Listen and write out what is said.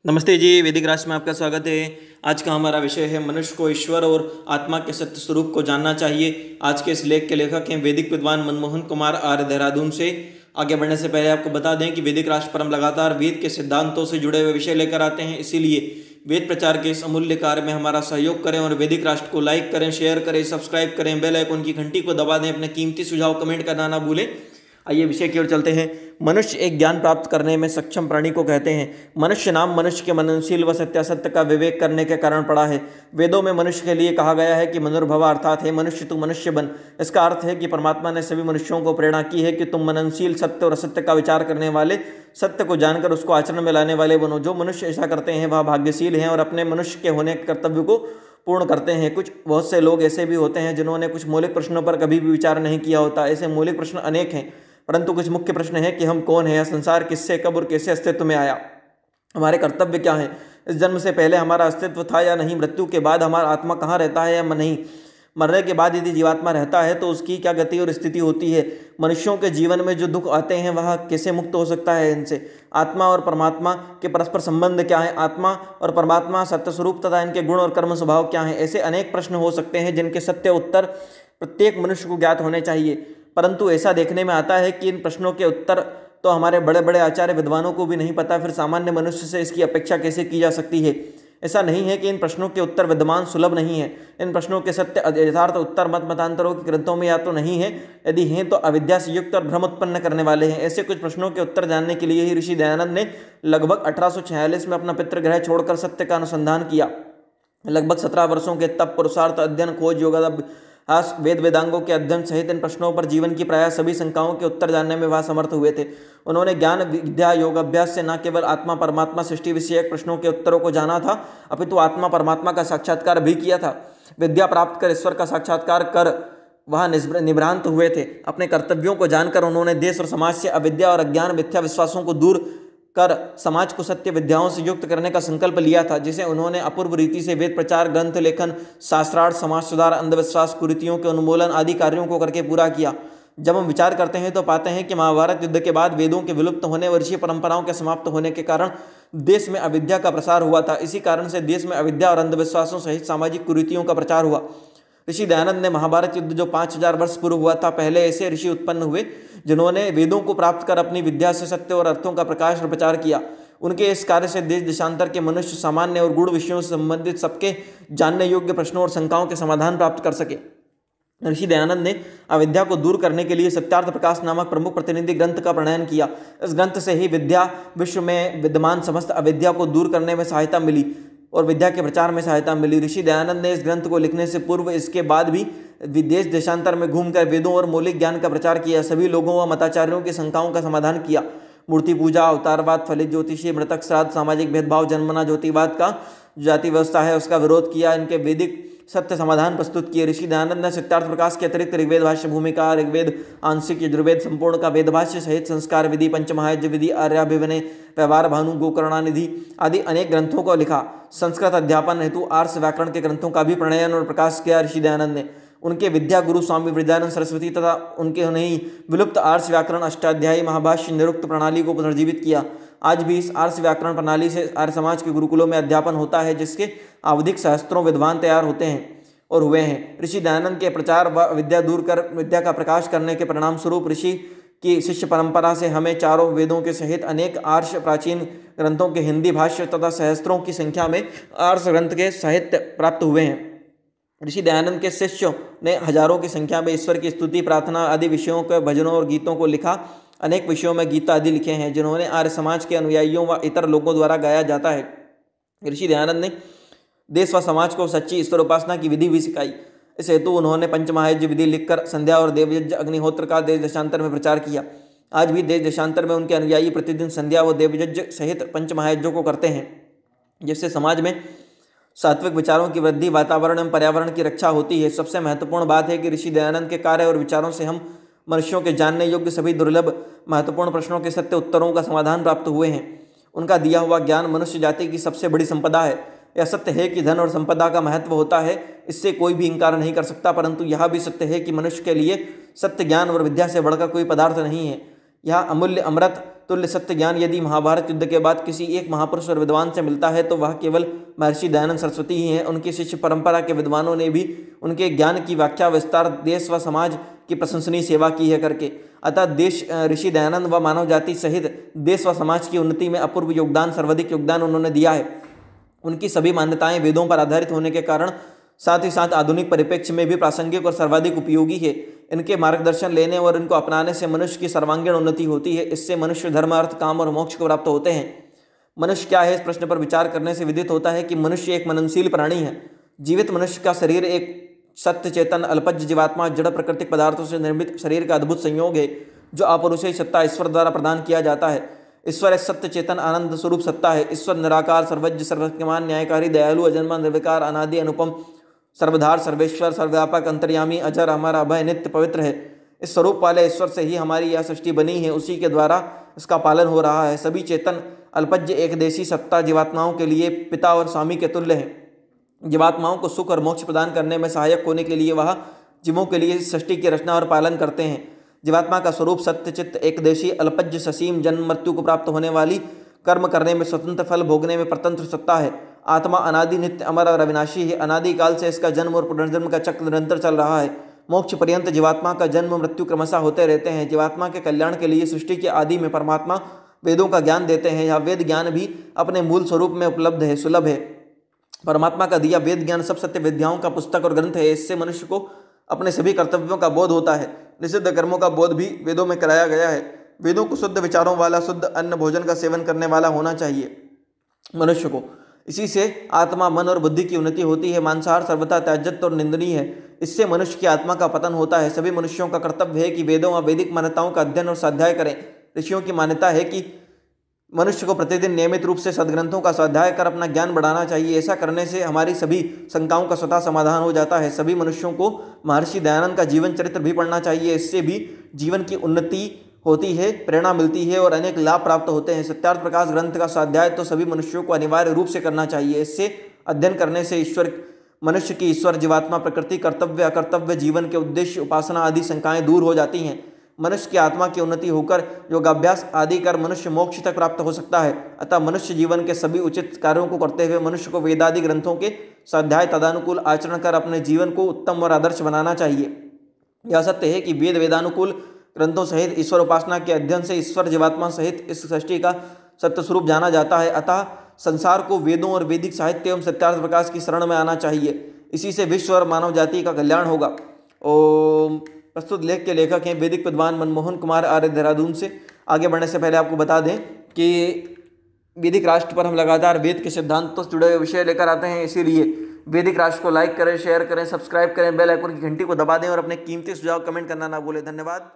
नमस्ते जी। वैदिक राष्ट्र में आपका स्वागत है। आज का हमारा विषय है मनुष्य को ईश्वर और आत्मा के सत्य स्वरूप को जानना चाहिए। आज के इस लेख के लेखक हैं वैदिक विद्वान मनमोहन कुमार आर्य, देहरादून से। आगे बढ़ने से पहले आपको बता दें कि वैदिक राष्ट्र पर हम लगातार वेद के सिद्धांतों से जुड़े हुए विषय लेकर आते हैं, इसीलिए वेद प्रचार के इस अमूल्य कार्य में हमारा सहयोग करें और वैदिक राष्ट्र को लाइक करें, शेयर करें, सब्सक्राइब करें, बेल आइकन की घंटी को दबा दें। अपने कीमती सुझाव कमेंट करना ना भूलें। आइए विषय की ओर चलते हैं। मनुष्य एक ज्ञान प्राप्त करने में सक्षम प्राणी को कहते हैं। मनुष्य नाम मनुष्य के मननशील व सत्यासत्य का विवेक करने के कारण पड़ा है। वेदों में मनुष्य के लिए कहा गया है कि मनुर्भव अर्थात है मनुष्य तू मनुष्य बन। इसका अर्थ है कि परमात्मा ने सभी मनुष्यों को प्रेरणा की है कि तुम मननशील, सत्य और असत्य का विचार करने वाले, सत्य को जानकर उसको आचरण में लाने वाले बनो। जो मनुष्य ऐसा करते हैं वह भाग्यशील हैं और अपने मनुष्य के होने के कर्तव्य को पूर्ण करते हैं। बहुत से लोग ऐसे भी होते हैं जिन्होंने कुछ मौलिक प्रश्नों पर कभी भी विचार नहीं किया होता। ऐसे मौलिक प्रश्न अनेक हैं, परंतु कुछ मुख्य प्रश्न है कि हम कौन हैं, संसार किससे, कब और कैसे अस्तित्व में आया, हमारे कर्तव्य क्या हैं, इस जन्म से पहले हमारा अस्तित्व था या नहीं, मृत्यु के बाद हमारा आत्मा कहाँ रहता है या नहीं, मरने के बाद यदि जीवात्मा रहता है तो उसकी क्या गति और स्थिति होती है, मनुष्यों के जीवन में जो दुख आते हैं वह कैसे मुक्त हो सकता है इनसे, आत्मा और परमात्मा के परस्पर संबंध क्या है, आत्मा और परमात्मा सत्य स्वरूप तथा इनके गुण और कर्म स्वभाव क्या है। ऐसे अनेक प्रश्न हो सकते हैं जिनके सत्य उत्तर प्रत्येक मनुष्य को ज्ञात होने चाहिए, परंतु ऐसा देखने में आता है कि इन प्रश्नों के उत्तर तो हमारे बड़े बड़े आचार्य विद्वानों को भी नहीं पता, फिर सामान्य मनुष्य से इसकी अपेक्षा कैसे की जा सकती है। ऐसा नहीं है कि इन प्रश्नों के उत्तर विद्यमान सुलभ नहीं है। इन प्रश्नों के सत्य यथार्थ उत्तर मत मतांतरों के ग्रंथों में या तो नहीं है, यदि हैं तो अविद्या से युक्त और भ्रम उत्पन्न करने वाले हैं। ऐसे कुछ प्रश्नों के उत्तर जानने के लिए ही ऋषि दयानंद ने लगभग 1846 में अपना पितृगृह छोड़कर सत्य का अनुसंधान किया। लगभग 17 वर्षों के तप, पुरुषार्थ, अध्ययन, खोज, योगाभ्यास, वेद वेदांगों के अध्ययन सहित इन प्रश्नों पर जीवन की प्रायः सभी शंकाओं के उत्तर जानने में वह समर्थ हुए थे। उन्होंने ज्ञान विद्या योगाभ्यास से न केवल आत्मा परमात्मा सृष्टि विषयक प्रश्नों के उत्तरों को जाना था, अपितु आत्मा परमात्मा का साक्षात्कार भी किया था। विद्या प्राप्त कर ईश्वर का साक्षात्कार कर वह निभ्रांत हुए थे। अपने कर्तव्यों को जानकर उन्होंने देश और समाज से अविद्या और अज्ञान, मिथ्या विश्वासों को दूर कर समाज को सत्य विद्याओं से युक्त करने का संकल्प लिया था, जिसे उन्होंने अपूर्व रीति से वेद प्रचार, ग्रंथ लेखन, शास्त्रार्थ, समाज सुधार, अंधविश्वास, कुरीतियों के उन्मूलन आदि कार्यों को करके पूरा किया। जब हम विचार करते हैं तो पाते हैं कि महाभारत युद्ध के बाद वेदों के विलुप्त होने व ऋषि परंपराओं के समाप्त होने के कारण देश में अविद्या का प्रसार हुआ था। इसी कारण से देश में अविद्या और अंधविश्वासों सहित सामाजिक कुरीतियों का प्रचार हुआ। ऋषि दयानंद ने महाभारत युद्ध जो 5000 वर्ष पूर्व हुआ था, पहले ऐसे ऋषि उत्पन्न हुए जिन्होंने वेदों को प्राप्त कर अपनी विद्या से सत्य और अर्थों का प्रकाश और प्रचार किया। उनके इस कार्य से देश देशांतर के मनुष्य सामान्य और गूढ़ विषयों से संबंधित सबके जानने योग्य प्रश्नों और शंकाओं के समाधान प्राप्त कर सके। ऋषि दयानंद ने अविद्या को दूर करने के लिए सत्यार्थ प्रकाश नामक प्रमुख प्रतिनिधि ग्रंथ का प्रणयन किया। इस ग्रंथ से ही विद्या विश्व में विद्यमान समस्त अविद्या को दूर करने में सहायता मिली और विद्या के प्रचार में सहायता मिली। ऋषि दयानंद ने इस ग्रंथ को लिखने से पूर्व इसके बाद भी विदेश देशांतर में घूमकर वेदों और मौलिक ज्ञान का प्रचार किया। सभी लोगों व मताचार्यों की शंकाओं का समाधान किया। मूर्ति पूजा, अवतारवाद, फलित ज्योतिषी, मृतक श्राद्ध, सामाजिक भेदभाव, जन्मना ज्योतिवाद का जाति व्यवस्था है उसका विरोध किया। इनके वैदिक सत्य समाधान प्रस्तुत किए। ऋषि दयानंद ने सत्यार्थ प्रकाश के अतिरिक्त ऋग्वेद भाष्य भूमिका, ऋग्वेद आंशिक, यजुर्वेद संपूर्ण का वेद भाष्य सहित संस्कार विधि, पंचमहायज्ञ विधि, आर्याभिविनय, व्यवहार भानु, गोकर्णानिधि आदि अनेक ग्रंथों को लिखा। संस्कृत अध्यापन हेतु आर्ष व्याकरण के ग्रंथों का भी प्रणयन और प्रकाश किया ऋषि दयानंद ने। उनके विद्या गुरु स्वामी वृजानंद सरस्वती तथा उनके नहीं विलुप्त आर्ष व्याकरण अष्टाध्यायी महाभाष्य निरुक्त प्रणाली को पुनर्जीवित किया। आज भी इस आर्ष व्याकरण प्रणाली से आर्य समाज के गुरुकुलों में अध्यापन होता है, जिसके आवधिक सहस्त्रों विद्वान तैयार होते हैं और हुए हैं। ऋषि दयानंद के प्रचार व विद्या दूर कर विद्या का प्रकाश करने के परिणाम स्वरूप ऋषि की शिष्य परंपरा से हमें चारों वेदों के सहित अनेक आर्ष प्राचीन ग्रंथों के हिंदी भाष्य तथा सहस्त्रों की संख्या में आर्ष ग्रंथ के साहित्य प्राप्त हुए हैं। ऋषि दयानंद के शिष्यों ने हजारों की संख्या में ईश्वर की स्तुति, प्रार्थना आदि विषयों के भजनों और गीतों को लिखा। अनेक विषयों में गीता आदि लिखे हैं जिन्होंने आर्य समाज के अनुयायियों व इतर लोगों द्वारा गाया जाता है। ऋषि दयानंद ने देश व समाज को सच्ची ईश्वर उपासना की विधि भी सिखाई। इस हेतु उन्होंने पंचमहायज्ञ विधि लिखकर संध्या और देवयज्ञ अग्निहोत्र का देश देशांतर में प्रचार किया। आज भी देश देशांतर में उनके अनुयायी प्रतिदिन संध्या व देवयज्ञ सहित पंचमहायज्ञों को करते हैं, जिससे समाज में सात्विक विचारों की वृद्धि, वातावरण एवं पर्यावरण की रक्षा होती है। सबसे महत्वपूर्ण बात है कि ऋषि दयानंद के कार्य और विचारों से हम मनुष्यों के जानने योग्य सभी दुर्लभ महत्वपूर्ण प्रश्नों के सत्य उत्तरों का समाधान प्राप्त हुए हैं। उनका दिया हुआ ज्ञान मनुष्य जाति की सबसे बड़ी संपदा है। यह सत्य है कि धन और संपदा का महत्व होता है, इससे कोई भी इंकार नहीं कर सकता, परंतु यह भी सत्य है कि मनुष्य के लिए सत्य, ज्ञान और विद्या से बढ़कर कोई पदार्थ नहीं है। यह अमूल्य अमृत तुल्य सत्य ज्ञान यदि महाभारत युद्ध के बाद किसी एक महापुरुष और विद्वान से मिलता है तो वह केवल महर्षि दयानंद सरस्वती ही हैं। उनकी शिष्य परंपरा के विद्वानों ने भी उनके ज्ञान की व्याख्या विस्तार देश व समाज की प्रशंसनीय सेवा की है करके। अतः देश ऋषि दयानंद व मानव जाति सहित देश व समाज की उन्नति में अपूर्व योगदान, सर्वाधिक योगदान उन्होंने दिया है। उनकी सभी मान्यताएं वेदों पर आधारित होने के कारण साथ ही साथ आधुनिक परिप्रेक्ष्य में भी प्रासंगिक और सर्वाधिक उपयोगी है। इनके मार्गदर्शन लेने और इनको अपनाने से मनुष्य की सर्वांगीण उन्नति होती है। इससे मनुष्य धर्म, अर्थ, काम और मोक्ष को प्राप्त होते हैं। मनुष्य क्या है, इस प्रश्न पर विचार करने से विदित होता है कि मनुष्य एक मननशील प्राणी है। जीवित मनुष्य का शरीर एक सत्य चेतन अल्पज्य जीवात्मा जड़ प्राकृतिक पदार्थों से निर्मित शरीर का अद्भुत संयोग है जो अपौरुषेय सत्ता ईश्वर द्वारा प्रदान किया जाता है। ईश्वर एक सत्य चेतन आनंद स्वरूप सत्ता है। ईश्वर निराकार, सर्वज्ञ, सर्वशक्तिमान, न्यायकारी, दयालु, अजन्मा, निर्विकार, अनादि, अनुपम, सर्वधार, सर्वेश्वर, सर्वव्यापक, अंतर्यामी, अजर, अमर, अभय, नित्य, पवित्र है। इस स्वरूप वाले ईश्वर से ही हमारी यह सृष्टि बनी है, उसी के द्वारा इसका पालन हो रहा है। सभी चेतन अल्पज्य एकदेशी सत्ता जीवात्माओं के लिए पिता और स्वामी के तुल्य है। जीवात्माओं को सुख और मोक्ष प्रदान करने में सहायक होने के लिए वह जीवों के लिए सृष्टि की रचना और पालन करते हैं। जीवात्मा का स्वरूप सत्य चित्त एकदेशी अल्पज्य ससीम जन्म मृत्यु को प्राप्त होने वाली, कर्म करने में स्वतंत्र, फल भोगने में परतंत्र सत्ता है। आत्मा अनादि, नित्य, अमर और अविनाशी है। अनादि काल से इसका जन्म और पुनर्जन्म का चक्र निरंतर चल रहा है। मोक्ष पर्यंत जीवात्मा का जन्म मृत्यु क्रमशः होते रहते हैं। जीवात्मा के कल्याण के लिए सृष्टि के आदि में परमात्मा वेदों का ज्ञान देते हैं। यह वेद ज्ञान भी अपने मूल स्वरूप में उपलब्ध है, सुलभ है। परमात्मा का दिया वेद ज्ञान सब सत्य विद्याओं का पुस्तक और ग्रंथ है। इससे मनुष्य को अपने सभी कर्तव्यों का बोध होता है। निषिद्ध कर्मों का बोध भी वेदों में कराया गया है। वेदों को शुद्ध विचारों वाला, शुद्ध अन्न भोजन का सेवन करने वाला होना चाहिए मनुष्य को। इसी से आत्मा, मन और बुद्धि की उन्नति होती है। मांसाहार सर्वथा त्याज्य और निंदनीय है। इससे मनुष्य की आत्मा का पतन होता है। सभी मनुष्यों का कर्तव्य है कि वेदों व वैदिक मान्यताओं का अध्ययन और स्वाध्याय करें। ऋषियों की मान्यता है कि मनुष्य को प्रतिदिन नियमित रूप से सद्ग्रंथों का स्वाध्याय कर अपना ज्ञान बढ़ाना चाहिए। ऐसा करने से हमारी सभी शंकाओं का स्वतः समाधान हो जाता है। सभी मनुष्यों को महर्षि दयानंद का जीवन चरित्र भी पढ़ना चाहिए। इससे भी जीवन की उन्नति होती है, प्रेरणा मिलती है और अनेक लाभ प्राप्त होते हैं। सत्यार्थ प्रकाश ग्रंथ का स्वाध्याय तो सभी मनुष्यों को अनिवार्य रूप से करना चाहिए। इससे अध्ययन करने से मनुष्य की ईश्वर, जीवात्मा, प्रकृति, कर्तव्य, अकर्तव्य, जीवन के उद्देश्य, उपासना आदि शंकाएं दूर हो जाती हैं। मनुष्य की आत्मा की उन्नति होकर योगाभ्यास आदि कर मनुष्य मोक्ष तक प्राप्त हो सकता है। अतः मनुष्य जीवन के सभी उचित कार्यों को करते हुए मनुष्य को वेदादि ग्रंथों के स्वाध्याय तदानुकूल आचरण कर अपने जीवन को उत्तम और आदर्श बनाना चाहिए। यह सत्य है कि वेद वेदानुकूल ग्रंथों सहित ईश्वर उपासना के अध्ययन से ईश्वर, जीवात्मा सहित इस सृष्टि का सत्य स्वरूप जाना जाता है। अतः संसार को वेदों और वैदिक साहित्य एवं सत्यार्थ प्रकाश की शरण में आना चाहिए। इसी से विश्व और मानव जाति का कल्याण होगा। ओम। प्रस्तुत लेख के लेखक हैं वैदिक विद्वान मनमोहन कुमार आर्य, देहरादून से। आगे बढ़ने से पहले आपको बता दें कि वैदिक राष्ट्र पर हम लगातार वेद के सिद्धांतों से जुड़े हुए विषय लेकर आते हैं। इसीलिए वैदिक राष्ट्र को लाइक करें, शेयर करें, सब्सक्राइब करें, बेल आइकन की घंटी को दबा दें और अपने कीमती सुझाव कमेंट करना ना भूलें। धन्यवाद।